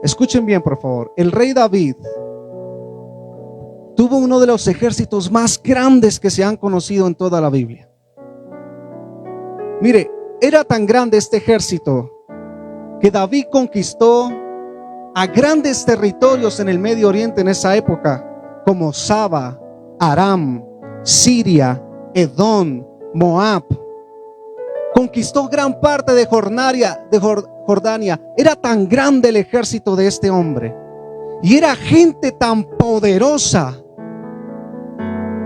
Escuchen bien, por favor. El rey David tuvo uno de los ejércitos más grandes que se han conocido en toda la Biblia. Mire, era tan grande este ejército que David conquistó a grandes territorios en el Medio Oriente en esa época, como Saba, Aram, Siria, Edom, Moab. Conquistó gran parte de Jordania. Era tan grande el ejército de este hombre, y era gente tan poderosa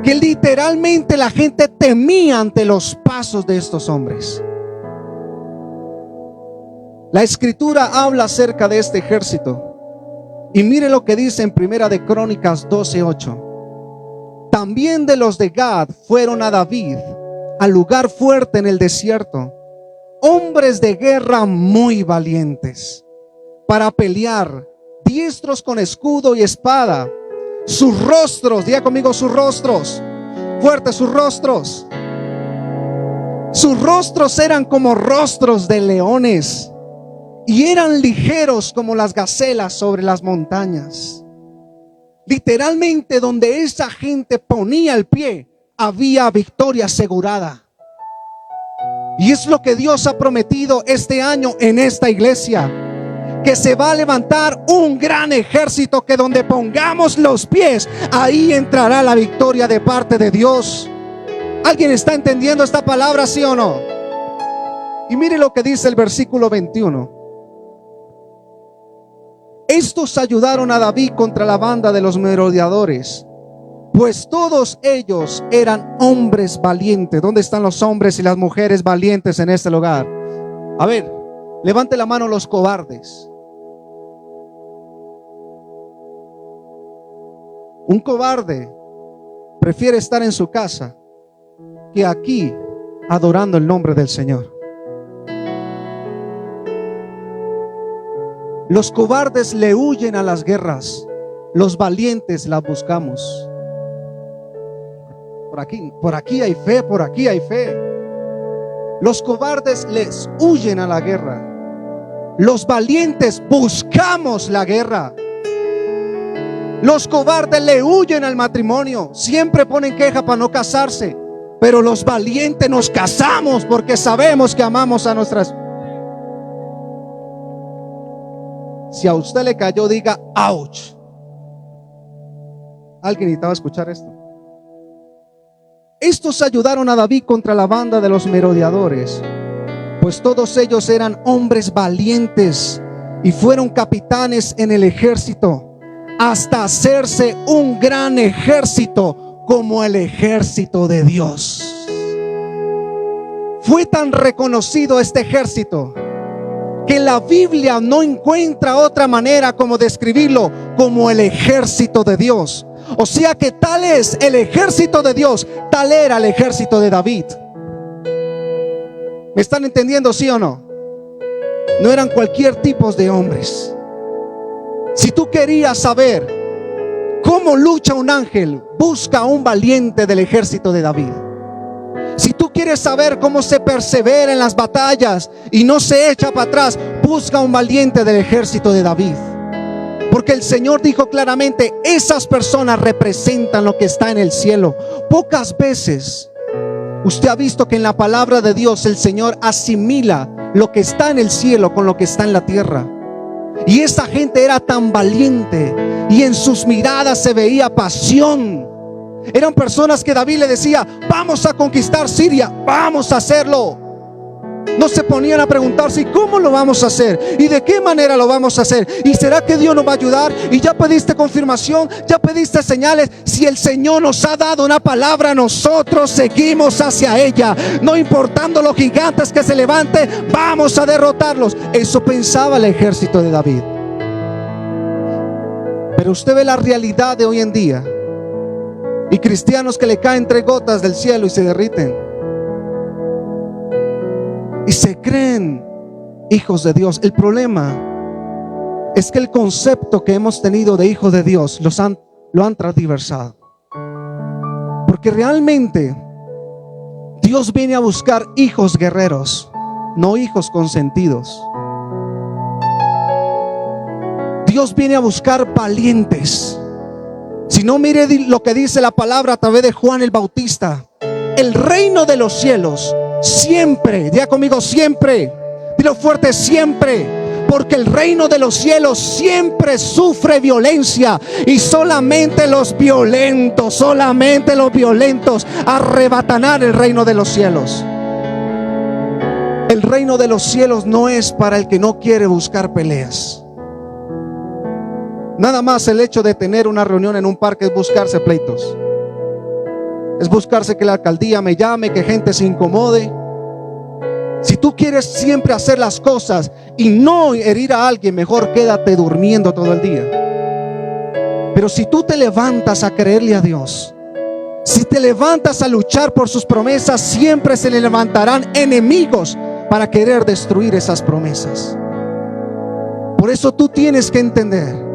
que literalmente la gente temía ante los pasos de estos hombres. La escritura habla acerca de este ejército, y mire lo que dice en Primera de Crónicas 12:8. También de los de Gad fueron a David al lugar fuerte en el desierto, hombres de guerra muy valientes, para pelear, diestros con escudo y espada. Sus rostros, diga conmigo, sus rostros, fuerte, sus rostros. Sus rostros eran como rostros de leones, y eran ligeros como las gacelas sobre las montañas. Literalmente, donde esa gente ponía el pie, había victoria asegurada. Y es lo que Dios ha prometido este año en esta iglesia, que se va a levantar un gran ejército, que donde pongamos los pies, ahí entrará la victoria de parte de Dios. ¿Alguien está entendiendo esta palabra, sí o no? Y mire lo que dice el versículo 21. Estos ayudaron a David contra la banda de los merodeadores, pues todos ellos eran hombres valientes. ¿Dónde están los hombres y las mujeres valientes en este lugar? A ver, levante la mano los cobardes. Un cobarde prefiere estar en su casa que aquí adorando el nombre del Señor. Los cobardes le huyen a las guerras, los valientes las buscamos. Por aquí hay fe, por aquí hay fe. Los cobardes les huyen a la guerra, los valientes buscamos la guerra. Los cobardes le huyen al matrimonio, siempre ponen queja para no casarse, pero los valientes nos casamos porque sabemos que amamos a nuestras. Si a usted le cayó, diga ouch. ¿Alguien necesitaba escuchar esto? Estos ayudaron a David contra la banda de los merodeadores, pues todos ellos eran hombres valientes y fueron capitanes en el ejército, hasta hacerse un gran ejército como el ejército de Dios. Fue tan reconocido este ejército que la Biblia no encuentra otra manera como describirlo como el ejército de Dios. O sea que tal es el ejército de Dios, tal era el ejército de David. ¿Me están entendiendo, sí o no? No eran cualquier tipo de hombres. Si tú querías saber cómo lucha un ángel, busca a un valiente del ejército de David. Si tú quieres saber cómo se persevera en las batallas y no se echa para atrás, busca a un valiente del ejército de David. Porque el Señor dijo claramente, esas personas representan lo que está en el cielo. Pocas veces usted ha visto que en la palabra de Dios el Señor asimila lo que está en el cielo con lo que está en la tierra. Y esa gente era tan valiente y en sus miradas se veía pasión. Eran personas que David le decía, vamos a conquistar Siria, vamos a hacerlo. No se ponían a preguntarse, ¿y cómo lo vamos a hacer? ¿Y de qué manera lo vamos a hacer? ¿Y será que Dios nos va a ayudar? ¿Y ya pediste confirmación? ¿Ya pediste señales? Si el Señor nos ha dado una palabra, nosotros seguimos hacia ella. No importando los gigantes que se levanten, vamos a derrotarlos. Eso pensaba el ejército de David. Pero usted ve la realidad de hoy en día y cristianos que le caen 3 gotas del cielo y se derriten y se creen hijos de Dios. El problema es que el concepto que hemos tenido de hijos de Dios lo han transversado. Porque realmente Dios viene a buscar hijos guerreros, no hijos consentidos. Dios viene a buscar valientes. Si no, mire lo que dice la palabra a través de Juan el Bautista. El reino de los cielos siempre, diga conmigo siempre, dilo fuerte, siempre. Porque el reino de los cielos siempre sufre violencia, y solamente los violentos arrebatarán el reino de los cielos. El reino de los cielos no es para el que no quiere buscar peleas. Nada más el hecho de tener una reunión en un parque es buscarse pleitos. Es buscarse que la alcaldía me llame, que gente se incomode. Si tú quieres siempre hacer las cosas y no herir a alguien, mejor quédate durmiendo todo el día. Pero si tú te levantas a creerle a Dios, si te levantas a luchar por sus promesas, siempre se le levantarán enemigos para querer destruir esas promesas. Por eso tú tienes que entender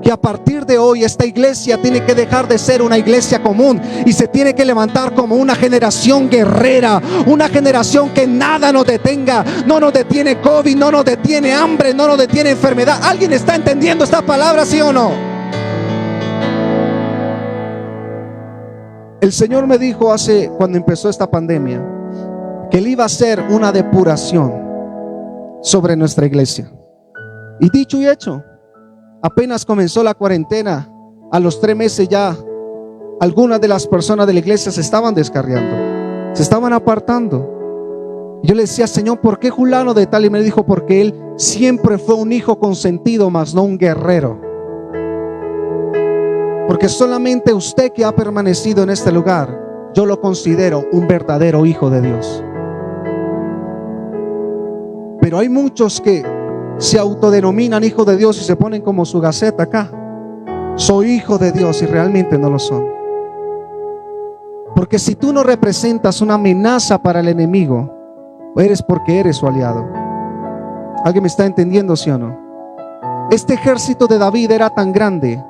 que a partir de hoy esta iglesia tiene que dejar de ser una iglesia común y se tiene que levantar como una generación guerrera, una generación que nada nos detenga. No nos detiene COVID, no nos detiene hambre, no nos detiene enfermedad. ¿Alguien está entendiendo esta palabra, sí o no? El Señor me dijo cuando empezó esta pandemia, que Él iba a hacer una depuración sobre nuestra iglesia. Y dicho y hecho, apenas comenzó la cuarentena, a los 3 meses ya algunas de las personas de la iglesia se estaban descarriando, se estaban apartando. Yo le decía: Señor, ¿por qué fulano de tal? Y me dijo: porque él siempre fue un hijo consentido, mas no un guerrero. Porque solamente usted que ha permanecido en este lugar, yo lo considero un verdadero hijo de Dios. Pero hay muchos que se autodenominan hijos de Dios y se ponen como su gaceta acá: soy hijo de Dios, y realmente no lo son. Porque si tú no representas una amenaza para el enemigo, eres porque eres su aliado. ¿Alguien me está entendiendo, sí o no? Este ejército de David era tan grande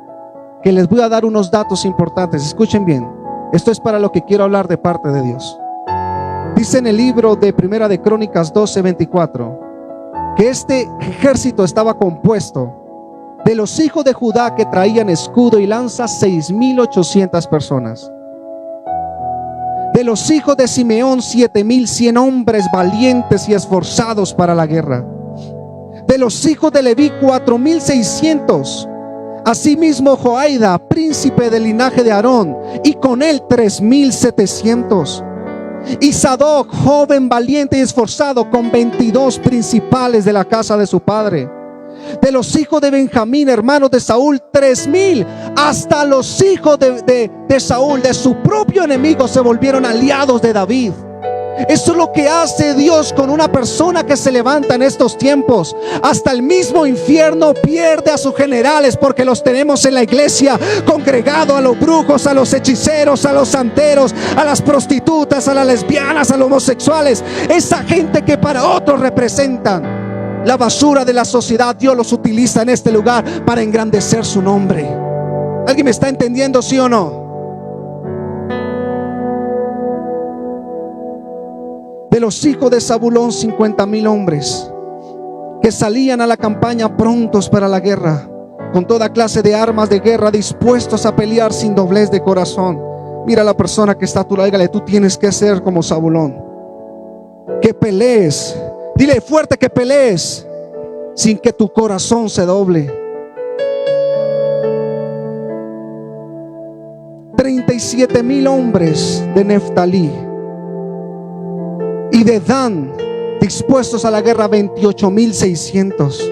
que les voy a dar unos datos importantes. Escuchen bien, esto es para lo que quiero hablar de parte de Dios. Dice en el libro de Primera de Crónicas 12:24 que este ejército estaba compuesto de los hijos de Judá, que traían escudo y lanza, 6,800 personas. De los hijos de Simeón, 7,100 hombres valientes y esforzados para la guerra. De los hijos de Leví, 4,600. Asimismo Joaida, príncipe del linaje de Aarón, y con él 3,700. Y Sadoc, joven valiente y esforzado, con 22 principales de la casa de su padre. De los hijos de Benjamín, hermanos de Saúl, 3,000. Hasta los hijos de Saúl, de su propio enemigo, se volvieron aliados de David. Eso es lo que hace Dios con una persona que se levanta en estos tiempos. Hasta el mismo infierno pierde a sus generales, porque los tenemos en la iglesia congregados: a los brujos, a los hechiceros, a los santeros, a las prostitutas, a las lesbianas, a los homosexuales. Esa gente que para otros representan la basura de la sociedad, Dios los utiliza en este lugar para engrandecer su nombre. ¿Alguien me está entendiendo, sí o no? De los hijos de Zabulón, 50,000 hombres que salían a la campaña prontos para la guerra, con toda clase de armas de guerra, dispuestos a pelear sin doblez de corazón. Mira a la persona que está a tu lado, dígale: tú tienes que ser como Zabulón, que pelees. Dile fuerte que pelees sin que tu corazón se doble. 37,000 hombres de Neftalí. Y de Dan, dispuestos a la guerra, 28,600.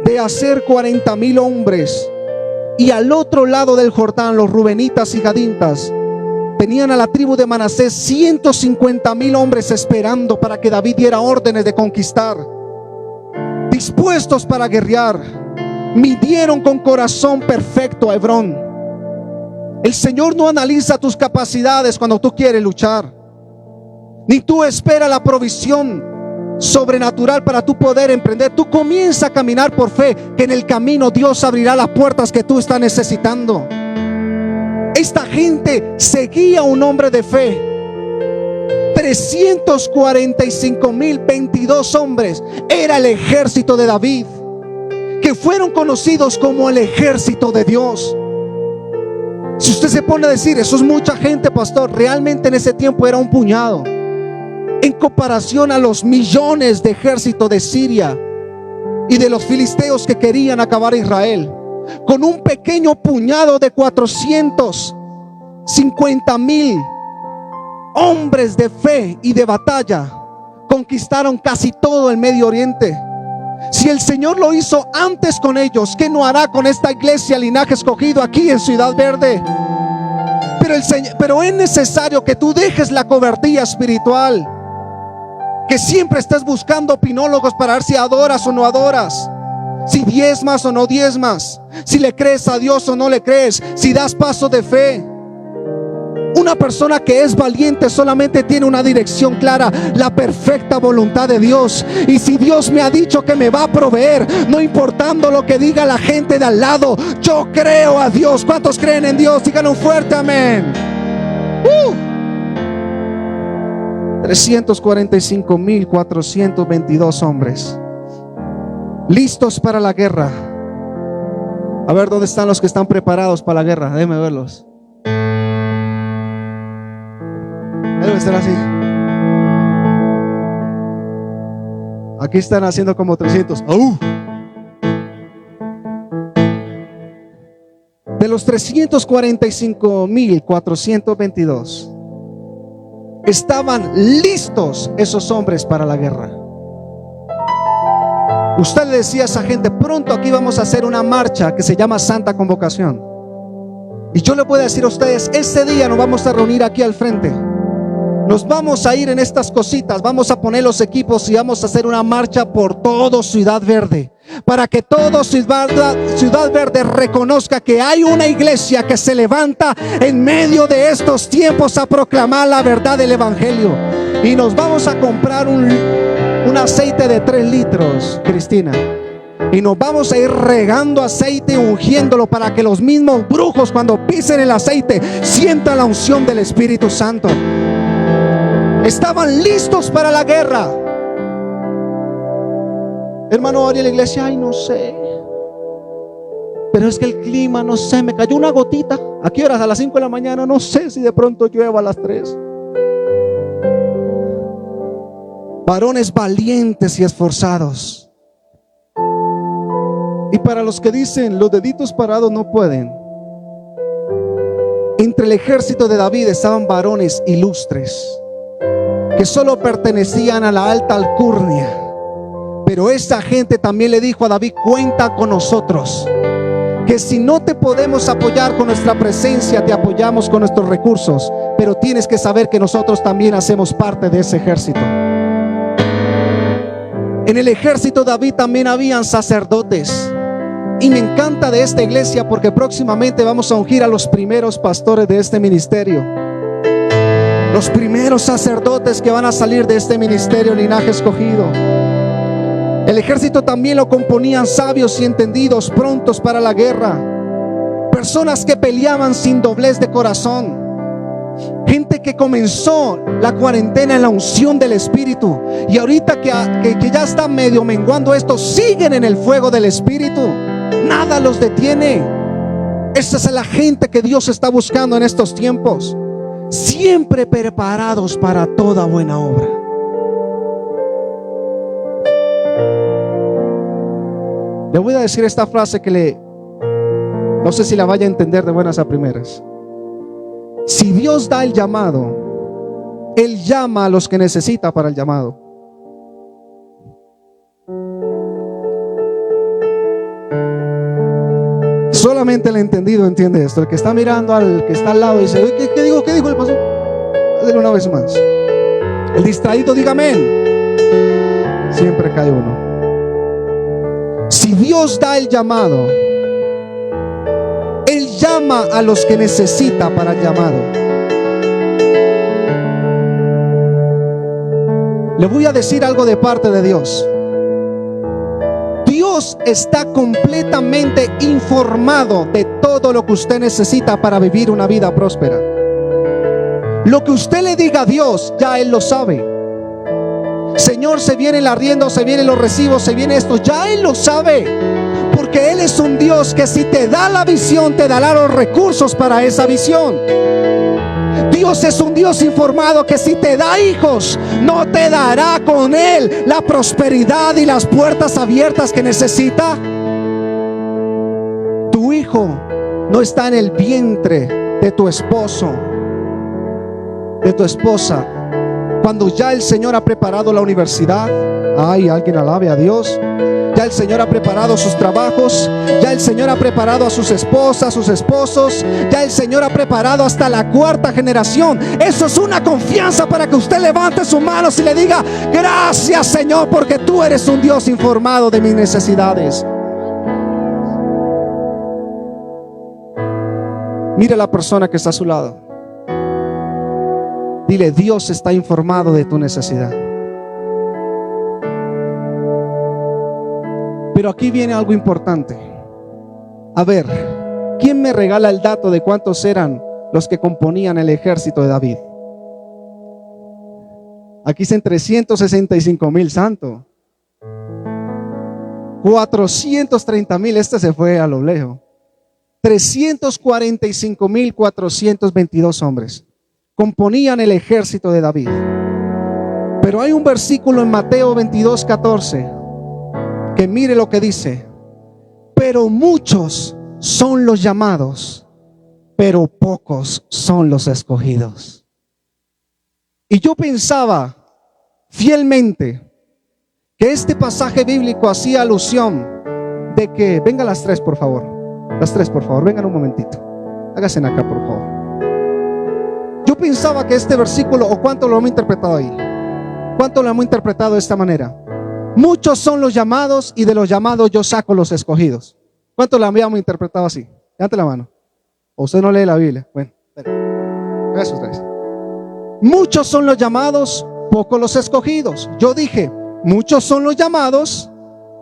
De Aser, 40,000 hombres. Y al otro lado del Jordán, los rubenitas y gaditas tenían a la tribu de Manasés 150,000 hombres esperando para que David diera órdenes de conquistar, dispuestos para guerrear. Midieron con corazón perfecto a Hebrón. El Señor no analiza tus capacidades cuando tú quieres luchar, ni tú esperas la provisión sobrenatural para tú poder emprender. Tú comienza a caminar por fe, que en el camino Dios abrirá las puertas que tú estás necesitando. Esta gente seguía a un hombre de fe. 345,022 hombres era el ejército de David, que fueron conocidos como el ejército de Dios. Si usted se pone a decir, eso es mucha gente, pastor, realmente en ese tiempo era un puñado en comparación a los millones de ejército de Siria y de los filisteos que querían acabar a Israel. Con un pequeño puñado de 450,000 hombres de fe y de batalla, conquistaron casi todo el Medio Oriente. Si el Señor lo hizo antes con ellos, ¿qué no hará con esta iglesia Linaje Escogido aquí en Ciudad Verde? Pero es necesario que tú dejes la cobardía espiritual, que siempre estés buscando opinólogos para ver si adoras o no adoras, si diezmas o no diezmas, si le crees a Dios o no le crees, si das paso de fe. Una persona que es valiente solamente tiene una dirección clara: la perfecta voluntad de Dios. Y si Dios me ha dicho que me va a proveer, no importando lo que diga la gente de al lado, yo creo a Dios. ¿Cuántos creen en Dios? Díganlo un fuerte amén. 345,422 hombres listos para la guerra. A ver, ¿dónde están los que están preparados para la guerra? Déjenme verlos. Debe estar así. Aquí están haciendo como 300. De los 345,422 estaban listos esos hombres para la guerra. Usted le decía a esa gente: pronto aquí vamos a hacer una marcha que se llama Santa Convocación. Y yo le puedo decir a ustedes, ese día nos vamos a reunir aquí al frente. Nos vamos a ir en estas cositas, vamos a poner los equipos y vamos a hacer una marcha por todo Ciudad Verde, para que todo Ciudad Verde reconozca que hay una iglesia que se levanta en medio de estos tiempos a proclamar la verdad del evangelio. Y nos vamos a comprar un aceite de 3 litros, Cristina, y nos vamos a ir regando aceite, ungiéndolo, para que los mismos brujos, cuando pisen el aceite, sientan la unción del Espíritu Santo. Estaban listos para la guerra. Hermano Ari, la iglesia, ay, no sé, pero es que el clima, no sé, me cayó una gotita. ¿A qué horas? A las 5 de la mañana. No sé si de pronto llueva a las 3. Varones valientes y esforzados. Y para los que dicen, los deditos parados no pueden, entre el ejército de David estaban varones ilustres que solo pertenecían a la alta alcurnia. Pero esa gente también le dijo a David: cuenta con nosotros, que si no te podemos apoyar con nuestra presencia, te apoyamos con nuestros recursos, pero tienes que saber que nosotros también hacemos parte de ese ejército. En el ejército de David también habían sacerdotes. Y me encanta de esta iglesia porque próximamente vamos a ungir a los primeros pastores de este ministerio, los primeros sacerdotes que van a salir de este ministerio Linaje Escogido. El ejército también lo componían sabios y entendidos, prontos para la guerra, personas que peleaban sin doblez de corazón, gente que comenzó la cuarentena en la unción del Espíritu, y ahorita que ya está medio menguando esto, siguen en el fuego del Espíritu. Nada los detiene. Esa es la gente que Dios está buscando en estos tiempos, siempre preparados para toda buena obra. Le voy a decir esta frase que no sé si la vaya a entender de buenas a primeras. Si Dios da el llamado, Él llama a los que necesita para el llamado. Solamente el entendido entiende esto. El que está mirando al que está al lado dice: ¿Qué dijo el pastor? Dale una vez más. El distraído diga amén. Siempre cae uno. Si Dios da el llamado, Él llama a los que necesita para el llamado. Le voy a decir algo de parte de Dios. Dios está completamente informado de todo lo que usted necesita para vivir una vida próspera. Lo que usted le diga a Dios, ya Él lo sabe. Señor, se viene el arriendo, se vienen los recibos, se viene esto, ya Él lo sabe. Porque Él es un Dios que si te da la visión, te dará los recursos para esa visión. Dios es un Dios informado que si te da hijos, no te dará con Él la prosperidad y las puertas abiertas que necesita. Tu hijo no está en el vientre de tu esposo, de tu esposa, cuando ya el Señor ha preparado la universidad. Ay, alguien alabe a Dios. Ya el Señor ha preparado sus trabajos. Ya el Señor ha preparado a sus esposas, sus esposos. Ya el Señor ha preparado hasta la cuarta generación. Eso es una confianza para que usted levante sus manos y le diga: gracias, Señor, porque tú eres un Dios informado de mis necesidades. Mire a la persona que está a su lado. Dile: Dios está informado de tu necesidad. Pero aquí viene algo importante. A ver, ¿quién me regala el dato de cuántos eran los que componían el ejército de David? Aquí dicen 365,000, santo. 430,000, este se fue a lo lejos. 345,422 hombres componían el ejército de David. Pero hay un versículo en Mateo 22:14 que mire lo que dice: pero muchos son los llamados, pero pocos son los escogidos. Y yo pensaba fielmente que este pasaje bíblico hacía alusión de que, vengan las tres por favor, vengan un momentito, háganse acá por favor. Yo pensaba que este versículo, o cuánto lo hemos interpretado ahí, cuánto lo hemos interpretado de esta manera: muchos son los llamados y de los llamados yo saco los escogidos. ¿Cuánto lo habíamos interpretado así? Levante la mano. ¿O usted no lee la Biblia? Bueno, eso es. Muchos son los llamados, pocos los escogidos. Yo dije: muchos son los llamados,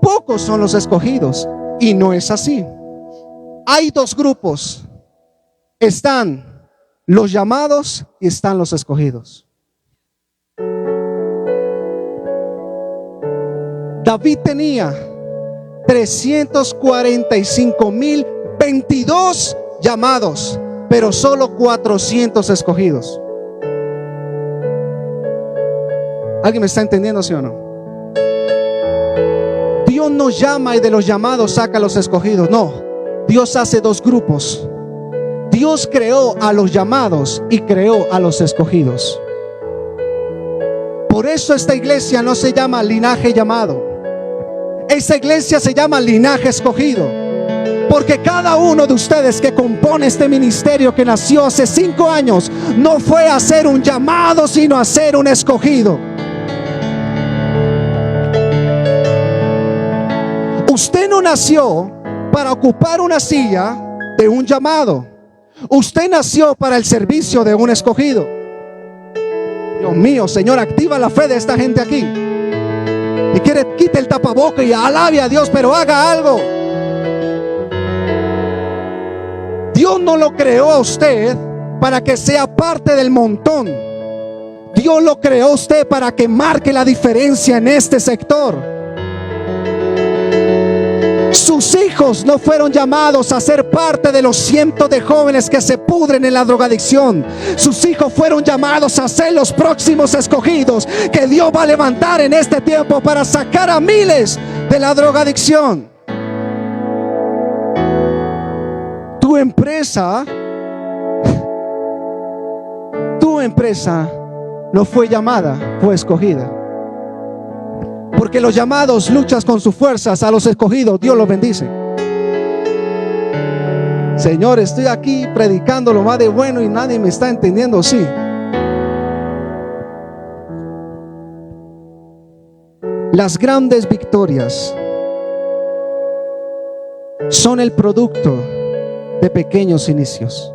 pocos son los escogidos. Y no es así. Hay dos grupos. Están los llamados y están los escogidos. David tenía 345,022 llamados, pero solo 400 escogidos. ¿Alguien me está entendiendo, sí o no? Dios no llama y de los llamados saca a los escogidos. No, Dios hace dos grupos. Dios creó a los llamados y creó a los escogidos. Por eso esta iglesia no se llama linaje llamado. Esta iglesia se llama linaje escogido. Porque cada uno de ustedes que compone este ministerio, que nació hace 5 años, no fue a ser un llamado, sino a ser un escogido. Usted no nació para ocupar una silla de un llamado. Usted nació para el servicio de un escogido. Dios mío, Señor, activa la fe de esta gente aquí. Y quiere, quite el tapaboca y alabe a Dios, pero haga algo. Dios no lo creó a usted para que sea parte del montón. Dios lo creó a usted para que marque la diferencia en este sector. Sus hijos no fueron llamados a ser parte de los cientos de jóvenes que se pudren en la drogadicción. Sus hijos fueron llamados a ser los próximos escogidos que Dios va a levantar en este tiempo para sacar a miles de la drogadicción. Tu empresa no fue llamada, fue escogida. Porque los llamados luchas con sus fuerzas, a los escogidos Dios los bendice. Señor, estoy aquí predicando lo más de bueno y nadie me está entendiendo. Sí. Las grandes victorias son el producto de pequeños inicios.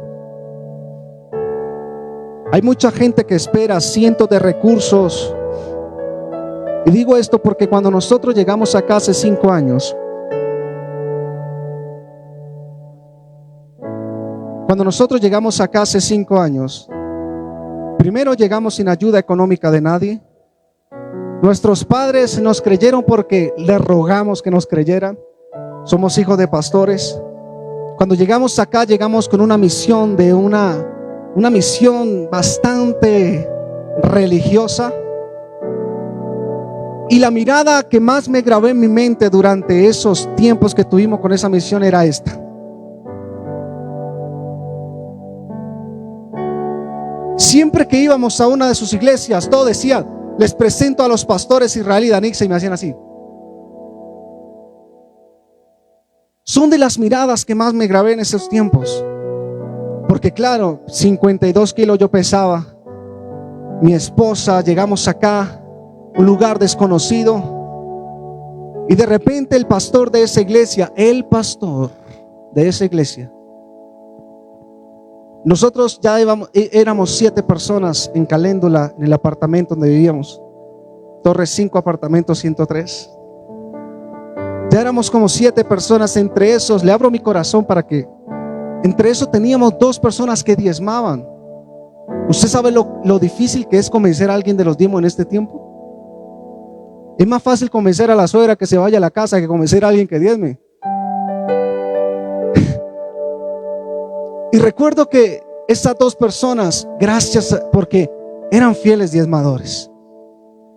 Hay mucha gente que espera cientos de recursos. Y digo esto porque cuando nosotros llegamos acá hace 5 años, Primero llegamos sin ayuda económica de nadie. Nuestros padres nos creyeron porque les rogamos que nos creyeran. Somos hijos de pastores. Cuando llegamos acá, llegamos con una misión de una misión bastante religiosa. Y la mirada que más me grabé en mi mente durante esos tiempos que tuvimos con esa misión era esta. Siempre que íbamos a una de sus iglesias, todo decía: les presento a los pastores Israel y Danixa, y me hacían así. Son de las miradas que más me grabé en esos tiempos. Porque claro, 52 kilos yo pesaba. Mi esposa, llegamos acá, un lugar desconocido, y de repente el pastor de esa iglesia, nosotros ya éramos 7 personas en Caléndula, en el apartamento donde vivíamos, Torre 5, apartamento 103. Ya éramos como 7 personas. Entre esos, le abro mi corazón para que, entre eso teníamos 2 personas que diezmaban. ¿Usted sabe lo difícil que es convencer a alguien de los diezmos en este tiempo? Es más fácil convencer a la suegra que se vaya a la casa que convencer a alguien que diezme. Y recuerdo que esas 2 personas, gracias porque eran fieles diezmadores.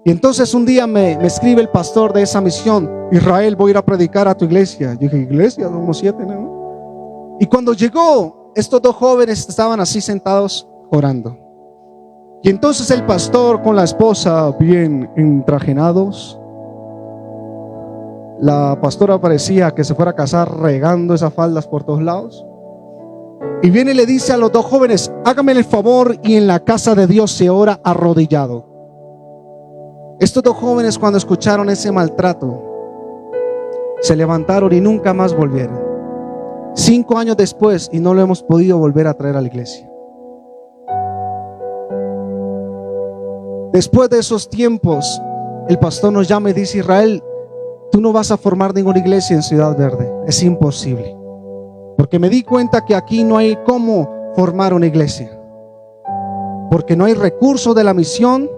Y entonces un día me escribe el pastor de esa misión: Israel, voy a ir a predicar a tu iglesia. Yo dije: iglesia, somos 7, ¿no? Y cuando llegó, estos 2 jóvenes estaban así sentados orando. Y entonces el pastor con la esposa bien entrajenados. La pastora parecía que se fuera a casar, regando esas faldas por todos lados. Y viene y le dice a los 2 jóvenes: háganme el favor y en la casa de Dios se ora arrodillado. Estos 2 jóvenes, cuando escucharon ese maltrato, se levantaron y nunca más volvieron. 5 años después, y no lo hemos podido volver a traer a la iglesia. Después de esos tiempos, el pastor nos llama y dice: Israel, tú no vas a formar ninguna iglesia en Ciudad Verde, es imposible. Porque me di cuenta que aquí no hay cómo formar una iglesia, porque no hay recursos de la misión.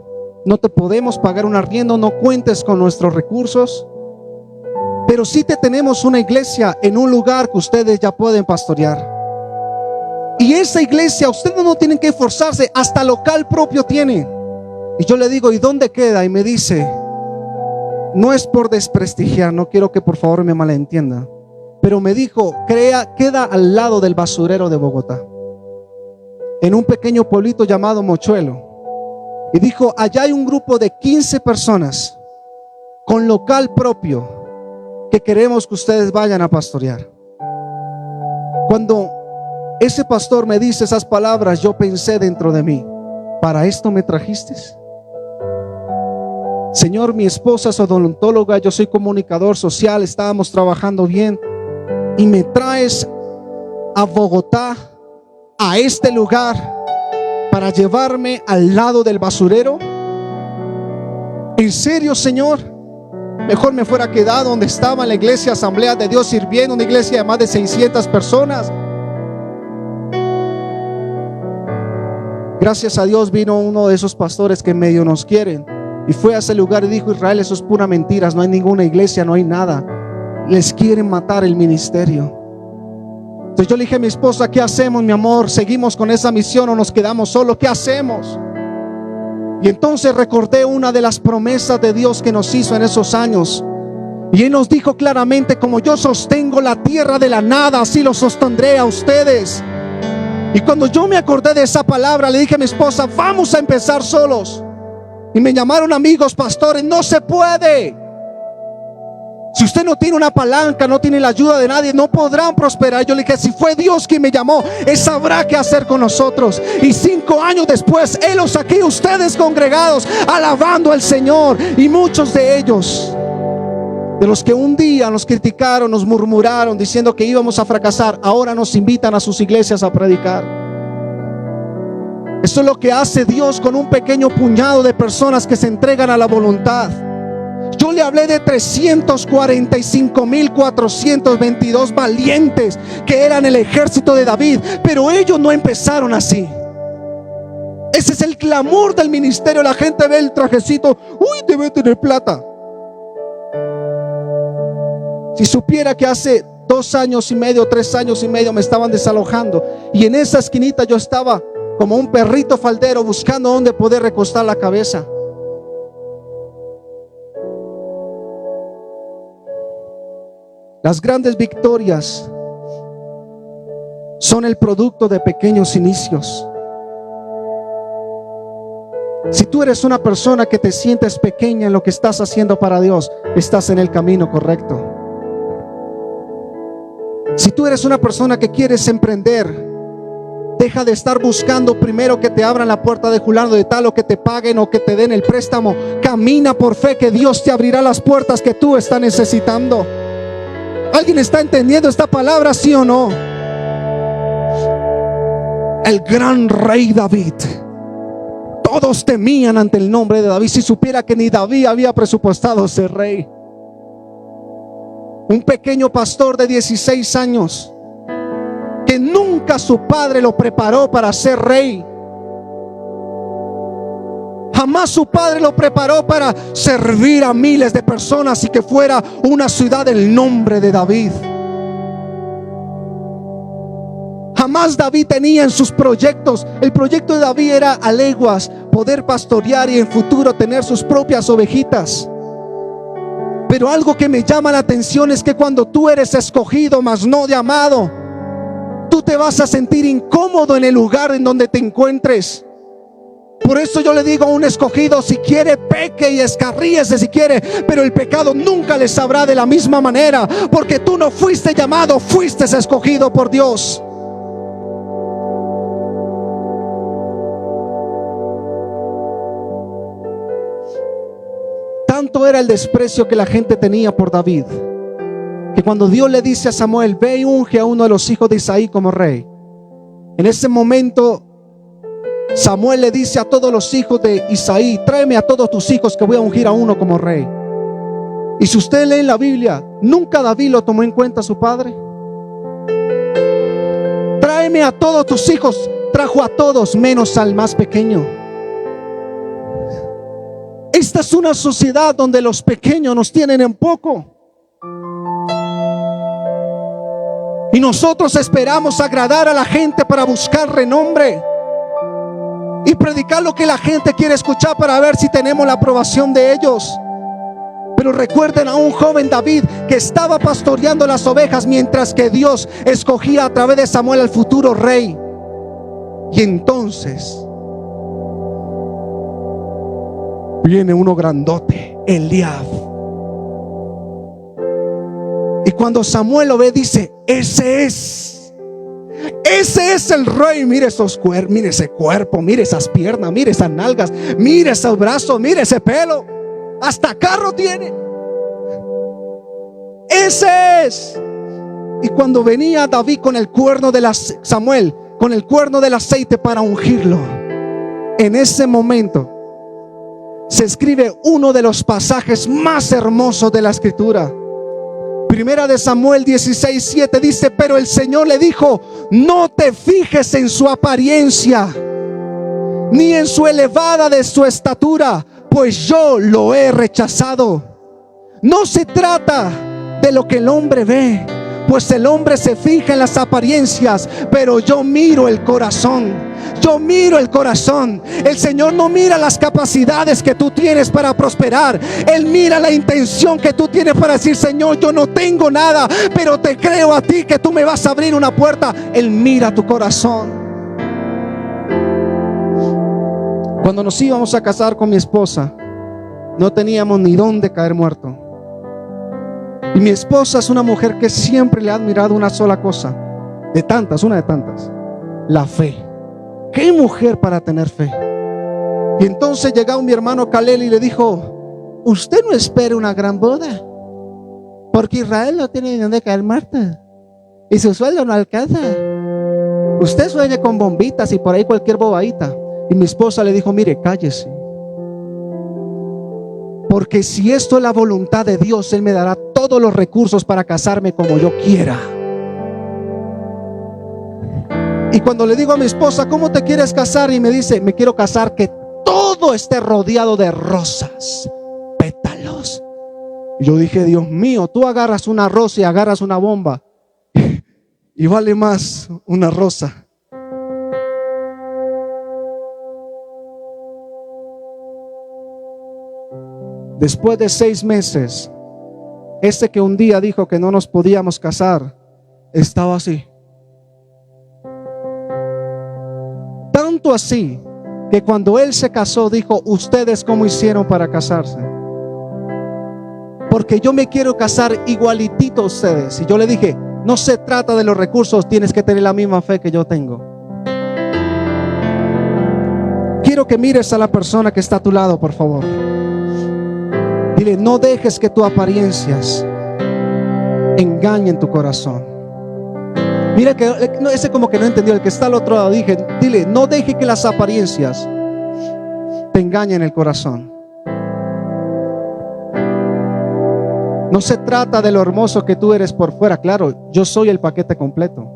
No te podemos pagar un arriendo, no cuentes con nuestros recursos. Pero sí te tenemos una iglesia en un lugar que ustedes ya pueden pastorear. Y esa iglesia, ustedes no tienen que esforzarse, hasta local propio tienen. Y yo le digo: ¿y dónde queda? Y me dice: no es por desprestigiar, no quiero que por favor me malentienda, pero me dijo: queda al lado del basurero de Bogotá, en un pequeño pueblito llamado Mochuelo. Y dijo: allá hay un grupo de 15 personas con local propio que queremos que ustedes vayan a pastorear. Cuando ese pastor me dice esas palabras, yo pensé dentro de mí: ¿para esto me trajiste? Señor, mi esposa es odontóloga, yo soy comunicador social, estábamos trabajando bien, y me traes a Bogotá, a este lugar, para llevarme al lado del basurero. ¿En serio, Señor? Mejor me fuera quedado donde estaba, en la iglesia Asamblea de Dios, sirviendo, una iglesia de más de 600 personas. Gracias a Dios vino uno de esos pastores que medio nos quieren, y fue a ese lugar y dijo: Israel, eso es pura mentiras, no hay ninguna iglesia, no hay nada, les quieren matar el ministerio. Entonces yo le dije a mi esposa: ¿qué hacemos, mi amor? ¿Seguimos con esa misión o nos quedamos solos? ¿Qué hacemos? Y entonces recordé una de las promesas de Dios que nos hizo en esos años, y Él nos dijo claramente: como yo sostengo la tierra de la nada, así lo sostendré a ustedes. Y cuando yo me acordé de esa palabra, le dije a mi esposa: vamos a empezar solos. Y me llamaron amigos pastores: no se puede. Si usted no tiene una palanca, no tiene la ayuda de nadie, no podrán prosperar. Yo le dije: si fue Dios quien me llamó, Él sabrá qué hacer con nosotros. Y 5 años después, Él los saqué, ustedes congregados, alabando al Señor. Y muchos de ellos, de los que un día nos criticaron, nos murmuraron, diciendo que íbamos a fracasar, ahora nos invitan a sus iglesias a predicar. Esto es lo que hace Dios con un pequeño puñado de personas que se entregan a la voluntad. Yo le hablé de 345,422 valientes que eran el ejército de David, pero ellos no empezaron así. Ese es el clamor del ministerio. La gente ve el trajecito, uy, debe tener plata. Si supiera que hace 2 años y medio, 3 años y medio me estaban desalojando, y en esa esquinita yo estaba como un perrito faldero buscando dónde poder recostar la cabeza. Las grandes victorias son el producto de pequeños inicios. Si tú eres una persona que te sientes pequeña en lo que estás haciendo para Dios, estás en el camino correcto. Si tú eres una persona que quieres emprender, deja de estar buscando primero que te abran la puerta de fulano de tal, o que te paguen, o que te den el préstamo. Camina por fe, que Dios te abrirá las puertas que tú estás necesitando. ¿Alguien está entendiendo esta palabra, sí o no? El gran rey David, todos temían ante el nombre de David. Si supiera que ni David había presupuestado ser rey. Un pequeño pastor de 16 años, que nunca su padre lo preparó para ser rey. Jamás su padre lo preparó para servir a miles de personas y que fuera una ciudad del nombre de David. Jamás David tenía en sus proyectos, el proyecto de David era a leguas poder pastorear y en futuro tener sus propias ovejitas. Pero algo que me llama la atención es que cuando tú eres escogido, mas no llamado, tú te vas a sentir incómodo en el lugar en donde te encuentres. Por eso yo le digo a un escogido: si quiere, peque y escarríese si quiere, pero el pecado nunca le sabrá de la misma manera, porque tú no fuiste llamado, fuiste escogido por Dios. Tanto era el desprecio que la gente tenía por David, que cuando Dios le dice a Samuel: ve y unge a uno de los hijos de Isaí como rey, en ese momento Samuel le dice a todos los hijos de Isaí: tráeme a todos tus hijos, que voy a ungir a uno como rey. Y si usted lee en la Biblia, nunca David lo tomó en cuenta a su padre. Tráeme a todos tus hijos, trajo a todos menos al más pequeño. Esta es una sociedad donde los pequeños nos tienen en poco, y nosotros esperamos agradar a la gente para buscar renombre y predicar lo que la gente quiere escuchar para ver si tenemos la aprobación de ellos. Pero recuerden a un joven David que estaba pastoreando las ovejas mientras que Dios escogía a través de Samuel al futuro rey. Y entonces viene uno grandote, Eliab. Y cuando Samuel lo ve, dice: ese es el rey. Mire esos cuerpos, mire ese cuerpo, mire esas piernas, mire esas nalgas, mire esos brazos, mire ese pelo, hasta carro tiene. Ese es. Y cuando venía David con el cuerno de Samuel, con el cuerno del aceite para ungirlo, en ese momento se escribe uno de los pasajes más hermosos de la escritura. Primera de Samuel 16:7 dice: pero el Señor le dijo: no te fijes en su apariencia, ni en su elevada de su estatura, pues yo lo he rechazado. No se trata de lo que el hombre ve, pues el hombre se fija en las apariencias, pero yo miro el corazón. Yo miro el corazón. El Señor no mira las capacidades que tú tienes para prosperar. Él mira la intención que tú tienes para decir: Señor, yo no tengo nada, pero te creo a ti que tú me vas a abrir una puerta. Él mira tu corazón. Cuando nos íbamos a casar con mi esposa, no teníamos ni dónde caer muerto. Y mi esposa es una mujer que siempre le ha admirado una sola cosa, de tantas, una de tantas: la fe. ¿Qué mujer para tener fe? Y entonces llegó mi hermano Calel y le dijo: usted no espere una gran boda, porque Israel no tiene ni dónde caer muerto y su sueldo no alcanza. Usted sueña con bombitas y por ahí cualquier bobadita. Y mi esposa le dijo: mire, cállese, porque si esto es la voluntad de Dios, Él me dará todos los recursos para casarme como yo quiera. Y cuando le digo a mi esposa, ¿cómo te quieres casar? Y me dice, me quiero casar que todo esté rodeado de rosas, pétalos. Y yo dije, Dios mío, tú agarras una rosa y agarras una bomba y vale más una rosa. Después de 6 meses, ese que un día dijo que no nos podíamos casar, estaba así. Tanto así que cuando él se casó dijo, ¿ustedes cómo hicieron para casarse? Porque yo me quiero casar igualitito a ustedes. Y yo le dije, no se trata de los recursos, tienes que tener la misma fe que yo tengo. Quiero que mires a la persona que está a tu lado, por favor. Dile, no dejes que tus apariencias engañen tu corazón. Mira que ese como que no entendió. El que está al otro lado, dile, no deje que las apariencias te engañen el corazón. No se trata de lo hermoso que tú eres por fuera. Claro, yo soy el paquete completo.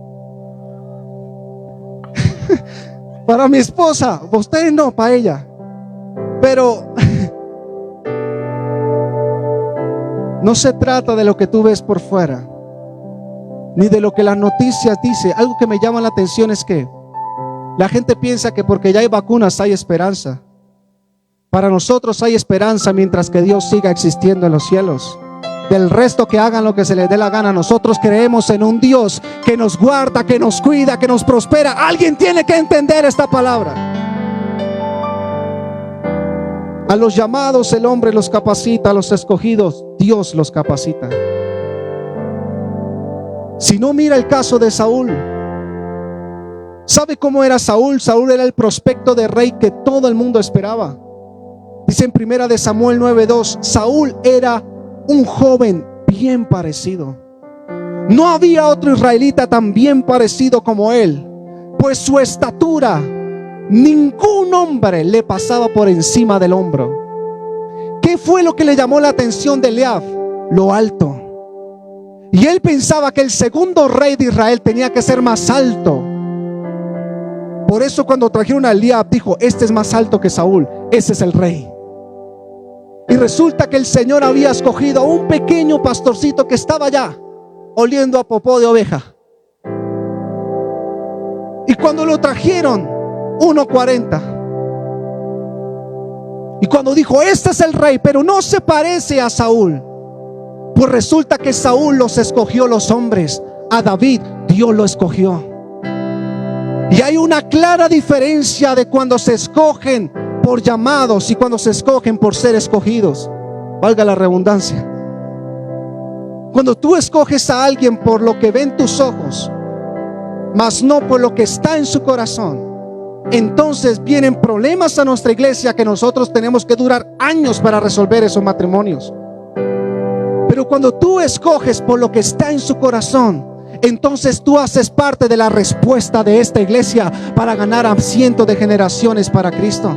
Para mi esposa, usted no, para ella. Pero no se trata de lo que tú ves por fuera, ni de lo que las noticias dicen. Algo que me llama la atención es que la gente piensa que porque ya hay vacunas hay esperanza. Para nosotros hay esperanza mientras que Dios siga existiendo en los cielos. Del resto, que hagan lo que se les dé la gana. Nosotros creemos en un Dios que nos guarda, que nos cuida, que nos prospera. Alguien tiene que entender esta palabra. A los llamados el hombre los capacita, a los escogidos Dios los capacita. Si no, mira el caso de Saúl. ¿Sabe cómo era Saúl? Saúl era el prospecto de rey que todo el mundo esperaba. Dice en 1 de Samuel 9:2, Saúl era un joven bien parecido. No había otro israelita tan bien parecido como él, pues su estatura, ningún hombre le pasaba por encima del hombro. ¿Qué fue lo que le llamó la atención de Eliab? Lo alto. Y él pensaba que el segundo rey de Israel tenía que ser más alto. Por eso cuando trajeron a Eliab dijo, este es más alto que Saúl, ese es el rey. Y resulta que el Señor había escogido a un pequeño pastorcito que estaba allá oliendo a popó de oveja. Y cuando lo trajeron, 1:40. Y cuando dijo, este es el rey, pero no se parece a Saúl, pues resulta que Saúl los escogió los hombres, a David Dios lo escogió. Y hay una clara diferencia de cuando se escogen por llamados y cuando se escogen por ser escogidos. Valga la redundancia. Cuando tú escoges a alguien por lo que ven tus ojos, mas no por lo que está en su corazón, entonces vienen problemas a nuestra iglesia que nosotros tenemos que durar años para resolver esos matrimonios. Pero cuando tú escoges por lo que está en su corazón, entonces tú haces parte de la respuesta de esta iglesia para ganar a cientos de generaciones para Cristo.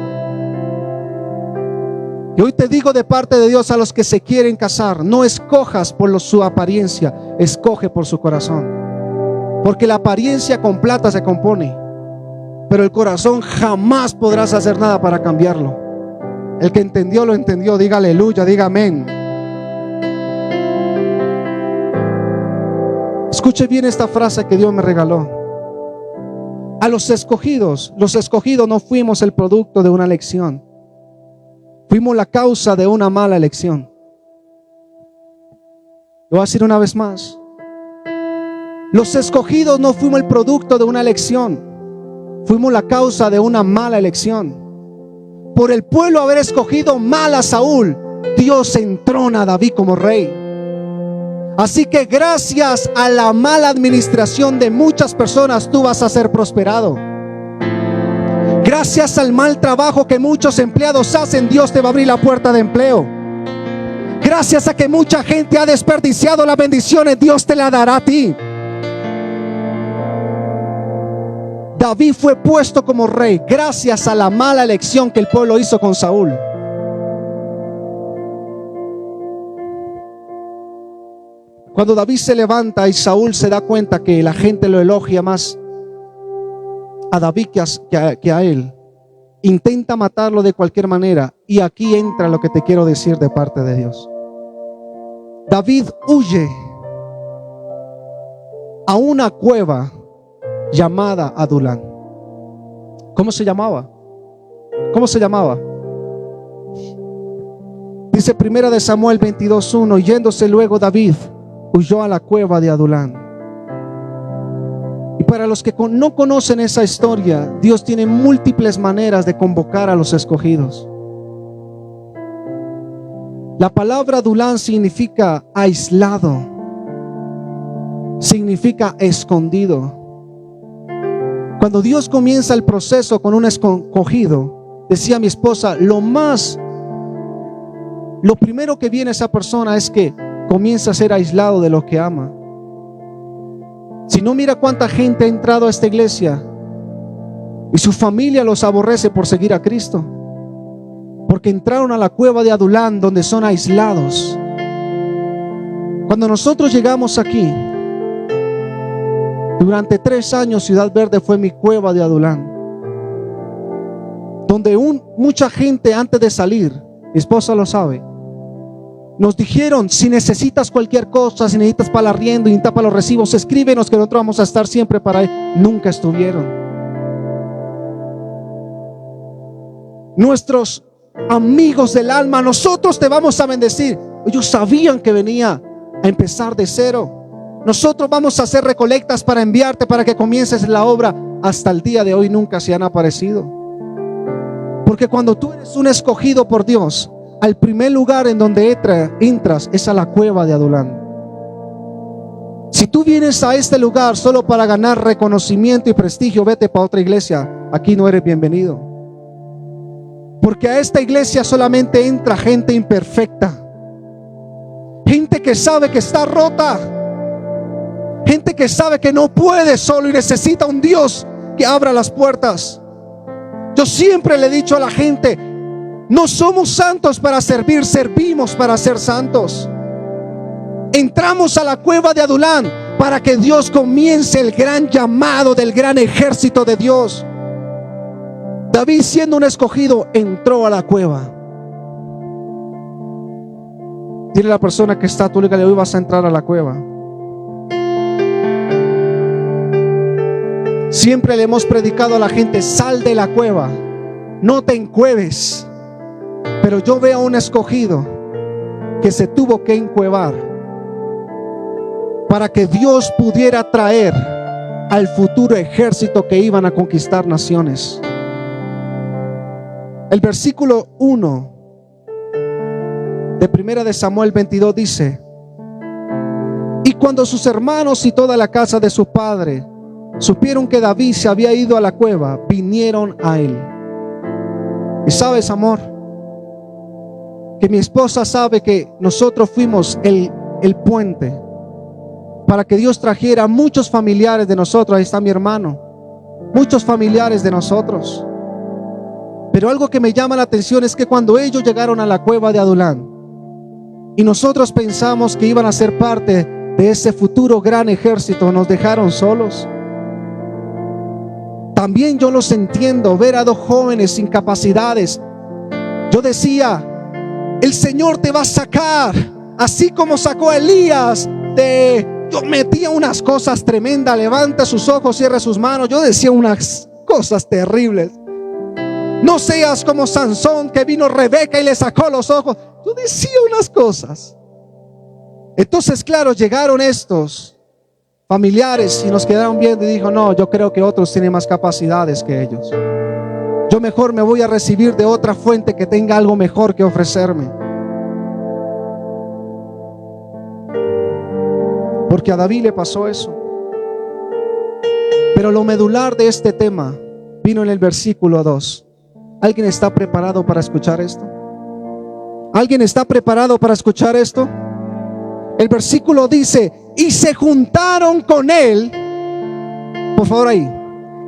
Y hoy te digo de parte de Dios a los que se quieren casar, no escojas por su apariencia, escoge por su corazón. Porque la apariencia con plata se compone, pero el corazón jamás podrás hacer nada para cambiarlo. El que entendió lo entendió, diga aleluya, diga amén. Escuche bien esta frase que Dios me regaló. A los escogidos no fuimos el producto de una elección. Fuimos la causa de una mala elección. Lo voy a decir una vez más. Los escogidos no fuimos el producto de una elección. Fuimos la causa de una mala elección. Por el pueblo haber escogido mal a Saúl, Dios entrona a David como rey. Así que gracias a la mala administración de muchas personas, tú vas a ser prosperado. Gracias al mal trabajo que muchos empleados hacen, Dios te va a abrir la puerta de empleo. Gracias a que mucha gente ha desperdiciado las bendiciones, Dios te la dará a ti. David fue puesto como rey gracias a la mala elección que el pueblo hizo con Saúl. Cuando David se levanta y Saúl se da cuenta que la gente lo elogia más, a David que a él. Intenta matarlo de cualquier manera. Y aquí entra lo que te quiero decir de parte de Dios. David huye a una cueva llamada Adulán. ¿Cómo se llamaba? ¿Cómo se llamaba? Dice 1 de Samuel 22:1, yéndose luego David, huyó a la cueva de Adulán. Y para los que no conocen esa historia, Dios tiene múltiples maneras de convocar a los escogidos. La palabra Adulán significa aislado, significa escondido. Cuando Dios comienza el proceso con un escogido, decía mi esposa, lo primero que viene a esa persona es que comienza a ser aislado de lo que ama. Si no, mira cuánta gente ha entrado a esta iglesia y su familia los aborrece por seguir a Cristo, porque entraron a la cueva de Adulán, donde son aislados. Cuando nosotros llegamos aquí, durante 3 años Ciudad Verde fue mi cueva de Adulán, donde mucha gente antes de salir, mi esposa lo sabe, nos dijeron: si necesitas cualquier cosa, si necesitas para el arriendo, necesitas para los recibos, escríbenos que nosotros vamos a estar siempre para él. Nunca estuvieron. Nuestros amigos del alma, nosotros te vamos a bendecir. Ellos sabían que venía a empezar de cero. Nosotros vamos a hacer recolectas para enviarte, para que comiences la obra. Hasta el día de hoy nunca se han aparecido. Porque cuando tú eres un escogido por Dios, al primer lugar en donde entras es a la cueva de Adulán. Si tú vienes a este lugar solo para ganar reconocimiento y prestigio, vete para otra iglesia. Aquí no eres bienvenido. Porque a esta iglesia solamente entra gente imperfecta, gente que sabe que está rota, gente que sabe que no puede solo y necesita un Dios que abra las puertas. Yo siempre le he dicho a la gente: no somos santos para servir, servimos para ser santos. Entramos a la cueva de Adulán para que Dios comience el gran llamado del gran ejército de Dios. David, siendo un escogido, entró a la cueva. Dile a la persona que está, tú dígale: hoy vas a entrar a la cueva. Siempre le hemos predicado a la gente: sal de la cueva, no te encueves. Pero yo veo a un escogido que se tuvo que encuevar para que Dios pudiera traer al futuro ejército que iban a conquistar naciones. El versículo 1 de 1 de Samuel 22 dice: y cuando sus hermanos y toda la casa de su padre supieron que David se había ido a la cueva, vinieron a él. Y sabes, amor, que mi esposa sabe que nosotros fuimos el puente para que Dios trajera muchos familiares de nosotros. Ahí está mi hermano, muchos familiares de nosotros. Pero algo que me llama la atención es que cuando ellos llegaron a la cueva de Adulán y nosotros pensamos que iban a ser parte de ese futuro gran ejército, nos dejaron solos. También yo los entiendo, ver a 2 jóvenes sin capacidades. Yo decía: el Señor te va a sacar, así como sacó a Elías yo metía unas cosas tremendas. Levanta sus ojos, cierra sus manos. Yo decía unas cosas terribles. No seas como Sansón, que vino Rebeca y le sacó los ojos. Yo decía unas cosas. Entonces, claro, llegaron estos familiares y nos quedaron viendo y dijo: no, yo creo que otros tienen más capacidades que ellos. Yo mejor me voy a recibir de otra fuente que tenga algo mejor que ofrecerme. Porque a David le pasó eso. Pero lo medular de este tema vino en el versículo 2. ¿Alguien está preparado para escuchar esto? ¿Alguien está preparado para escuchar esto? El versículo dice: y se juntaron con él. Por favor, ahí.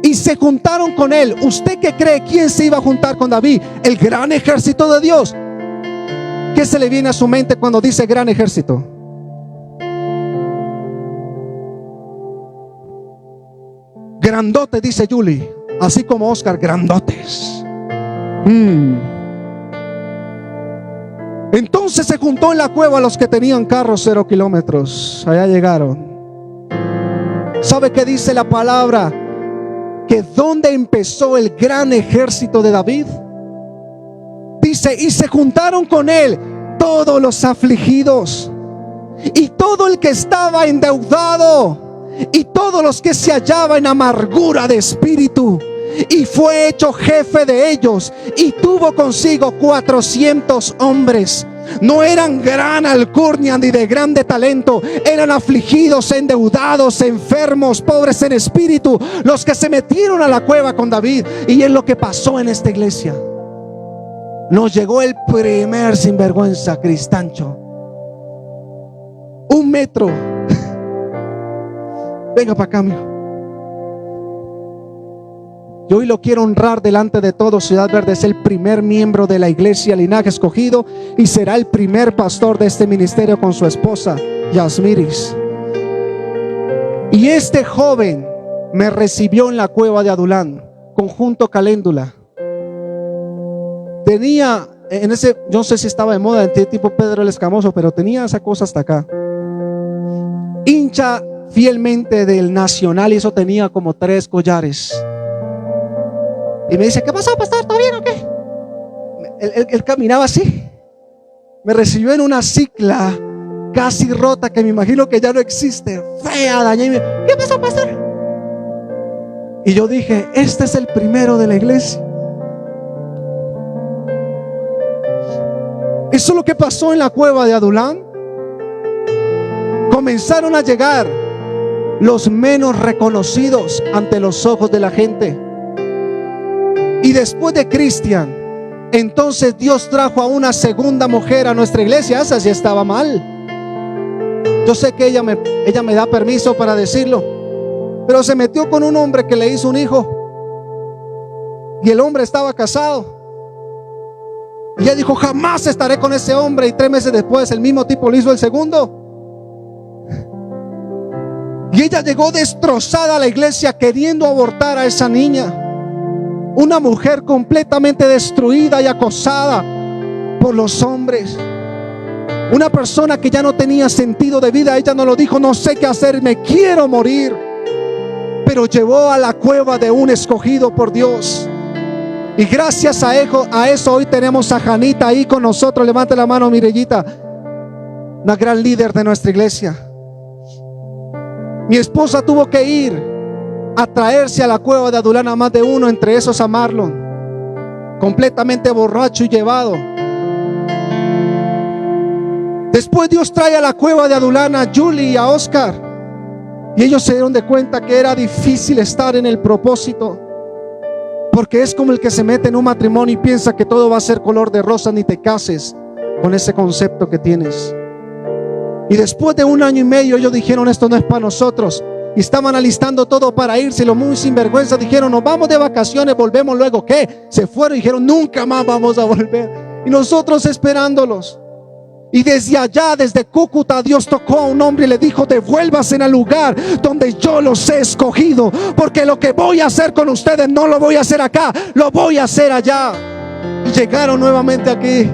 Y se juntaron con él. ¿Usted qué cree? ¿Quién se iba a juntar con David? El gran ejército de Dios. ¿Qué se le viene a su mente cuando dice gran ejército? Grandote, dice Julie. así como Oscar, grandotes. Entonces se juntó en la cueva los que tenían carros 0 kilómetros. Allá llegaron. ¿Sabe qué dice la palabra? Que donde empezó el gran ejército de David. Dice, y se juntaron con él todos los afligidos y todo el que estaba endeudado y todos los que se hallaban en amargura de espíritu, y fue hecho jefe de ellos y tuvo consigo 400 hombres. No eran gran alcurnia ni de grande talento, eran afligidos, endeudados, enfermos, pobres en espíritu, los que se metieron a la cueva con David. Y es lo que pasó en esta iglesia. Nos llegó el primer sinvergüenza, Cristancho, 1 metro. Venga para acá, mijo. Yo hoy lo quiero honrar delante de todos. Ciudad Verde es el primer miembro de la iglesia Linaje Escogido y será el primer pastor de este ministerio con su esposa Yasmiris. Y este joven me recibió en la cueva de Adulán, conjunto Caléndula. Tenía en ese, yo no sé si estaba de moda, tipo Pedro el Escamoso, pero tenía esa cosa hasta acá. Hincha fielmente del Nacional, y eso tenía como 3 collares. Y me dice, ¿qué pasó, pastor? ¿Todo bien o qué? Él caminaba así. Me recibió en una cicla casi rota, que me imagino que ya no existe, fea, dañada. ¿Qué pasó, pastor? Y yo dije, este es el primero de la iglesia. Eso es lo que pasó en la cueva de Adulán. Comenzaron a llegar los menos reconocidos ante los ojos de la gente. Y después de Cristian, entonces Dios trajo a una segunda mujer a nuestra iglesia. Esa sí estaba mal. Yo sé que ella me da permiso para decirlo, pero se metió con un hombre que le hizo un hijo, y el hombre estaba casado. Y ella dijo, jamás estaré con ese hombre. Y 3 meses después el mismo tipo le hizo el segundo. Y ella llegó destrozada a la iglesia, queriendo abortar a esa niña. Una mujer completamente destruida y acosada por los hombres. Una persona que ya no tenía sentido de vida. Ella no lo dijo, no sé qué hacer, me quiero morir. Pero llevó a la cueva de un escogido por Dios. Y gracias a eso hoy tenemos a Janita ahí con nosotros. Levante la mano, Mirellita, una gran líder de nuestra iglesia. Mi esposa tuvo que ir a traerse a la cueva de Adulán a más de uno, entre esos a Marlon, completamente borracho y llevado. Después Dios trae a la cueva de Adulán a Julie y a Oscar, y ellos se dieron de cuenta que era difícil estar en el propósito, porque es como el que se mete en un matrimonio y piensa que todo va a ser color de rosa. Ni te cases con ese concepto que tienes. Y después de 1 año y medio ellos dijeron, esto no es para nosotros. Y estaban alistando todo para irse. Los muy sinvergüenza dijeron, nos vamos de vacaciones, volvemos luego. ¿Qué? Se fueron y dijeron, nunca más vamos a volver. Y nosotros esperándolos. Y desde allá, desde Cúcuta, Dios tocó a un hombre y le dijo, devuélvase al lugar donde yo los he escogido, porque lo que voy a hacer con ustedes no lo voy a hacer acá, lo voy a hacer allá. Y llegaron nuevamente aquí.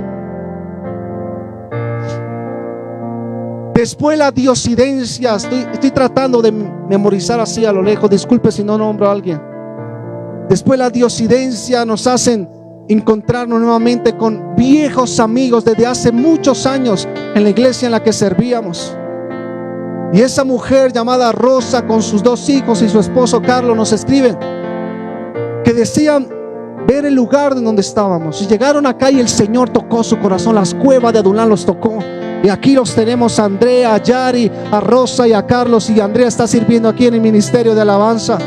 Después la diosidencia, estoy tratando de memorizar así a lo lejos, disculpe si no nombro a alguien. Después la diosidencia nos hacen encontrarnos nuevamente con viejos amigos desde hace muchos años en la iglesia en la que servíamos. Y esa mujer llamada Rosa, con sus 2 hijos y su esposo Carlos, nos escriben que decían ver el lugar en donde estábamos. Y llegaron acá y el Señor tocó su corazón. Las cuevas de Adulán los tocó. Y aquí los tenemos, a Andrea, a Yari, a Rosa y a Carlos. Y Andrea está sirviendo aquí en el ministerio de alabanza.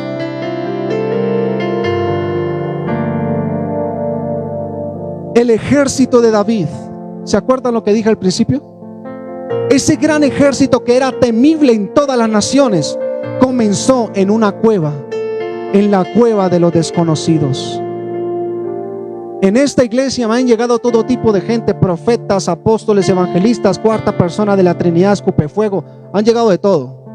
El ejército de David, ¿se acuerdan lo que dije al principio? Ese gran ejército que era temible en todas las naciones, comenzó en una cueva, en la cueva de los desconocidos. En esta iglesia me han llegado todo tipo de gente, profetas, apóstoles, evangelistas, 4ª persona de la Trinidad, escupefuego, han llegado de todo.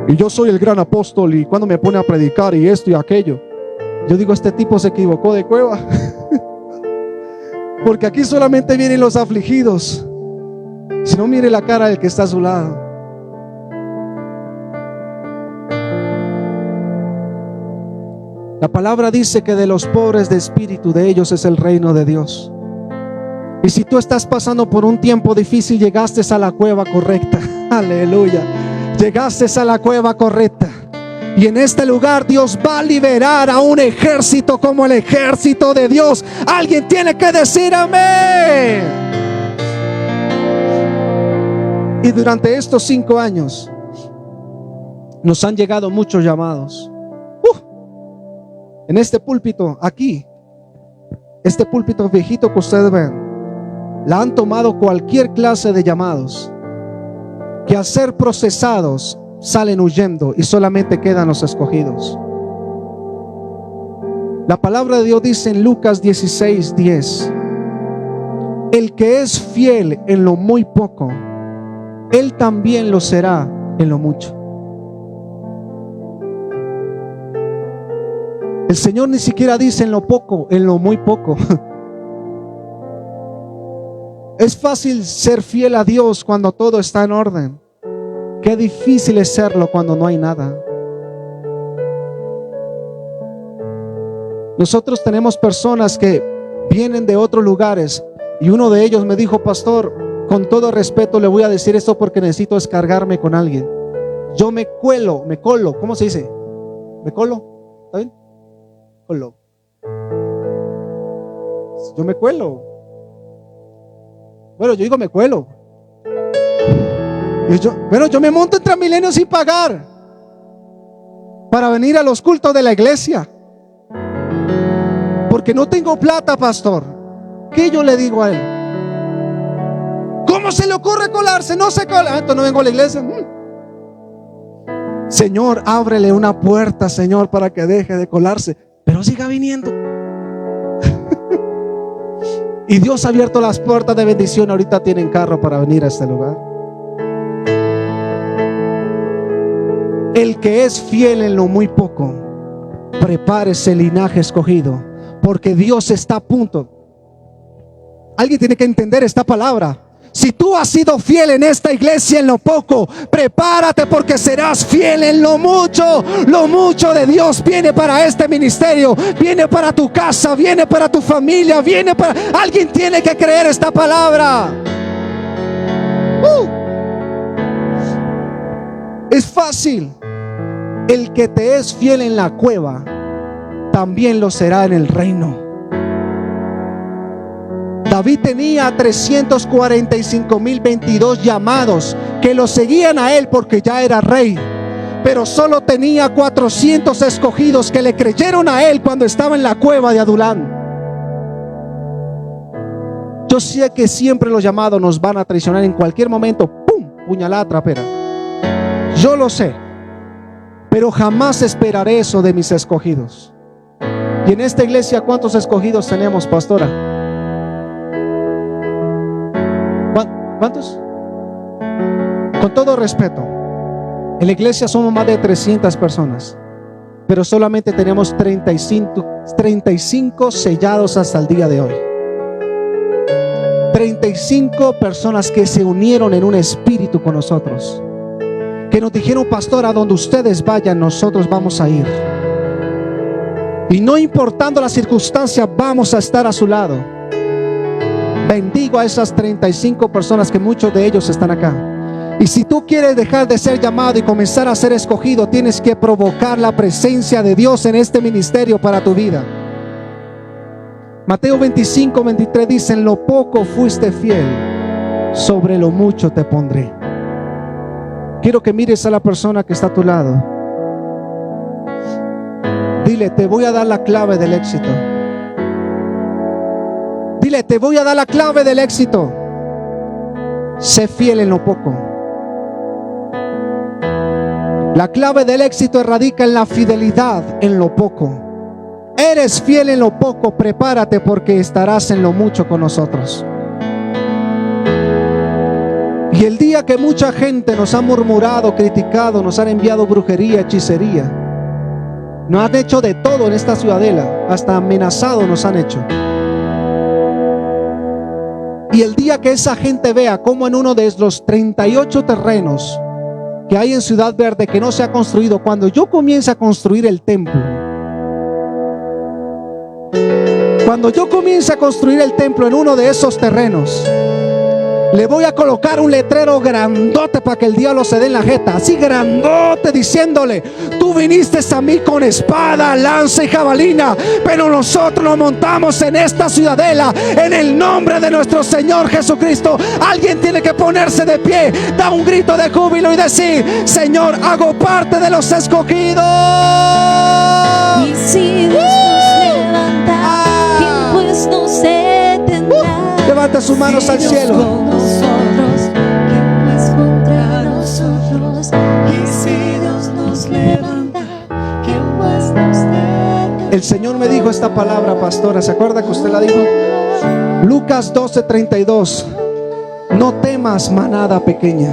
Y yo soy el gran apóstol, y cuando me pone a predicar y esto y aquello. Yo digo, este tipo se equivocó de cueva. Porque aquí solamente vienen los afligidos. Si no, mire la cara del que está a su lado. La palabra dice que de los pobres de espíritu, de ellos es el reino de Dios. Y si tú estás pasando por un tiempo difícil, llegaste a la cueva correcta. Aleluya. Llegaste a la cueva correcta. Y en este lugar Dios va a liberar a un ejército como el ejército de Dios. Alguien tiene que decir amén. Y durante estos 5 años nos han llegado muchos llamados. En este púlpito, aquí, este púlpito viejito que ustedes ven, la han tomado cualquier clase de llamados, que al ser procesados salen huyendo y solamente quedan los escogidos. La palabra de Dios dice en Lucas 16:10: el que es fiel en lo muy poco, él también lo será en lo mucho. El Señor ni siquiera dice en lo poco, en lo muy poco. Es fácil ser fiel a Dios cuando todo está en orden. Qué difícil es serlo cuando no hay nada. Nosotros tenemos personas que vienen de otros lugares y uno de ellos me dijo: pastor, con todo respeto le voy a decir esto porque necesito descargarme con alguien. Yo me colo, ¿cómo se dice? ¿Me colo? ¿Está bien? Colo. Yo me cuelo. Bueno, yo digo me cuelo. Yo me monto en Transmilenio sin pagar para venir a los cultos de la iglesia, porque no tengo plata, pastor. ¿Qué yo le digo a él? ¿Cómo se le ocurre colarse? No se cola. Entonces no vengo a la iglesia. Señor, ábrele una puerta, Señor, para que deje de colarse, pero siga viniendo. Y Dios ha abierto las puertas de bendición. Ahorita tienen carro para venir a este lugar. El que es fiel en lo muy poco, prepárese, linaje escogido, porque Dios está a punto. Alguien tiene que entender esta palabra. Si tú has sido fiel en esta iglesia en lo poco, prepárate, porque serás fiel en lo mucho. Lo mucho de Dios viene para este ministerio, viene para tu casa, viene para tu familia, viene para... Alguien tiene que creer esta palabra. Es fácil. El que te es fiel en la cueva, también lo será en el reino. David tenía 345,022 llamados que lo seguían a él porque ya era rey, pero solo tenía 400 escogidos que le creyeron a él cuando estaba en la cueva de Adulán. Yo sé que siempre los llamados nos van a traicionar en cualquier momento. ¡Pum! Puñalada trapera. Yo lo sé, pero jamás esperaré eso de mis escogidos. Y en esta iglesia, ¿cuántos escogidos tenemos, pastora? ¿Cuántos? Con todo respeto, en la iglesia somos más de 300 personas, pero solamente tenemos 35 sellados hasta el día de hoy. 35 personas que se unieron en un espíritu con nosotros, que nos dijeron: pastor, a donde ustedes vayan, nosotros vamos a ir. Y no importando las circunstancias, vamos a estar a su lado. Bendigo a esas 35 personas, que muchos de ellos están acá. Y si tú quieres dejar de ser llamado y comenzar a ser escogido, tienes que provocar la presencia de Dios en este ministerio para tu vida. Mateo 25:23 dice: en lo poco fuiste fiel, sobre lo mucho te pondré. Quiero que mires a la persona que está a tu lado. Dile: te voy a dar la clave del éxito. Dile: te voy a dar la clave del éxito. Sé fiel en lo poco. La clave del éxito radica en la fidelidad en lo poco. Eres fiel en lo poco, prepárate, porque estarás en lo mucho con nosotros. Y el día que mucha gente nos ha murmurado, criticado, nos han enviado brujería, hechicería, Nos han hecho de todo en esta ciudadela, hasta amenazado nos han hecho. Y el día que esa gente vea cómo en uno de los 38 terrenos que hay en Ciudad Verde que no se ha construido, cuando yo comience a construir el templo, cuando yo comience a construir el templo en uno de esos terrenos, le voy a colocar un letrero grandote para que el diablo se dé en la jeta, así grandote, diciéndole: tú viniste a mí con espada, lanza y jabalina, pero nosotros nos montamos en esta ciudadela en el nombre de nuestro Señor Jesucristo. Alguien tiene que ponerse de pie, da un grito de júbilo y decir: Señor, hago parte de los escogidos. Y si Dios nos levanta, ¿quién pues nos detendrá? Levanta sus manos al cielo. Con nosotros, ¿quién pues contra nosotros? Y si Dios nos levanta, ¿quién pues nos detendrá? El Señor me dijo esta palabra, pastora, ¿se acuerda que usted la dijo? Lucas 12:32. No temas, manada pequeña.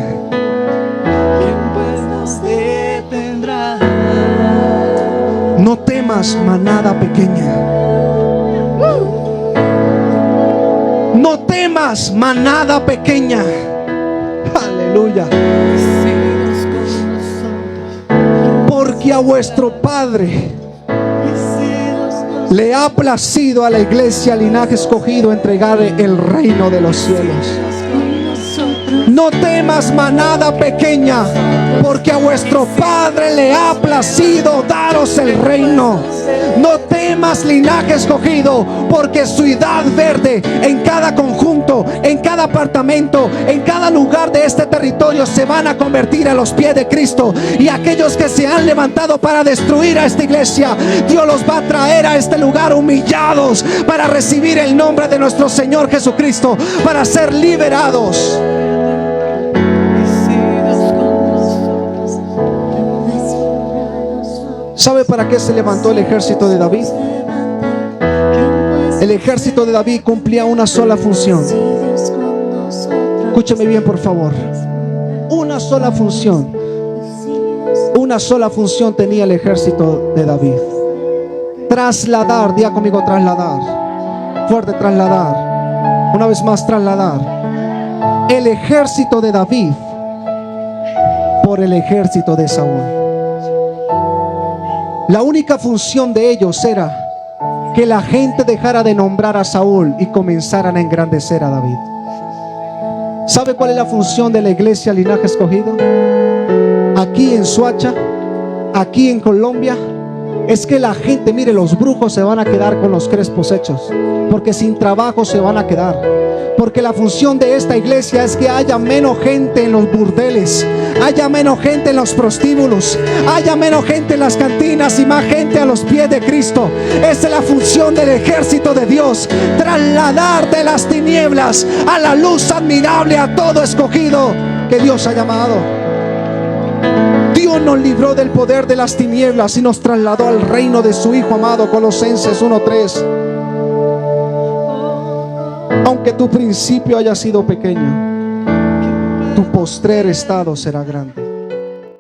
¿Quién pues nos detendrá? No temas, manada pequeña. No temas, manada pequeña. Aleluya. Porque a vuestro Padre le ha placido a la iglesia Linaje Escogido entregar el reino de los cielos. No temas, manada pequeña, porque a vuestro Padre le ha placido daros el reino. No temas, Linaje Escogido, porque Ciudad Verde, en cada conjunto, en cada apartamento, en cada lugar de este territorio, se van a convertir a los pies de Cristo. Y aquellos que se han levantado para destruir a esta iglesia, Dios los va a traer a este lugar humillados para recibir el nombre de nuestro Señor Jesucristo, para ser liberados. ¿Sabe para qué se levantó el ejército de David? El ejército de David cumplía una sola función. Escúcheme bien, por favor. Una sola función. Una sola función tenía el ejército de David: trasladar. Diga conmigo: trasladar. Fuerte: trasladar. Una vez más: trasladar el ejército de David por el ejército de Saúl. La única función de ellos era que la gente dejara de nombrar a Saúl y comenzaran a engrandecer a David. ¿Sabe cuál es la función de la iglesia Linaje Escogido? Aquí en Soacha, aquí en Colombia, es que la gente, mire, los brujos se van a quedar con los crespos hechos, porque sin trabajo se van a quedar. Porque la función de esta iglesia es que haya menos gente en los burdeles, haya menos gente en los prostíbulos, haya menos gente en las cantinas y más gente a los pies de Cristo. Esa es la función del ejército de Dios: trasladar de las tinieblas a la luz admirable a todo escogido que Dios ha llamado. Dios nos libró del poder de las tinieblas y nos trasladó al reino de su Hijo amado. Colosenses 1:3. Aunque tu principio haya sido pequeño, tu postrer estado será grande.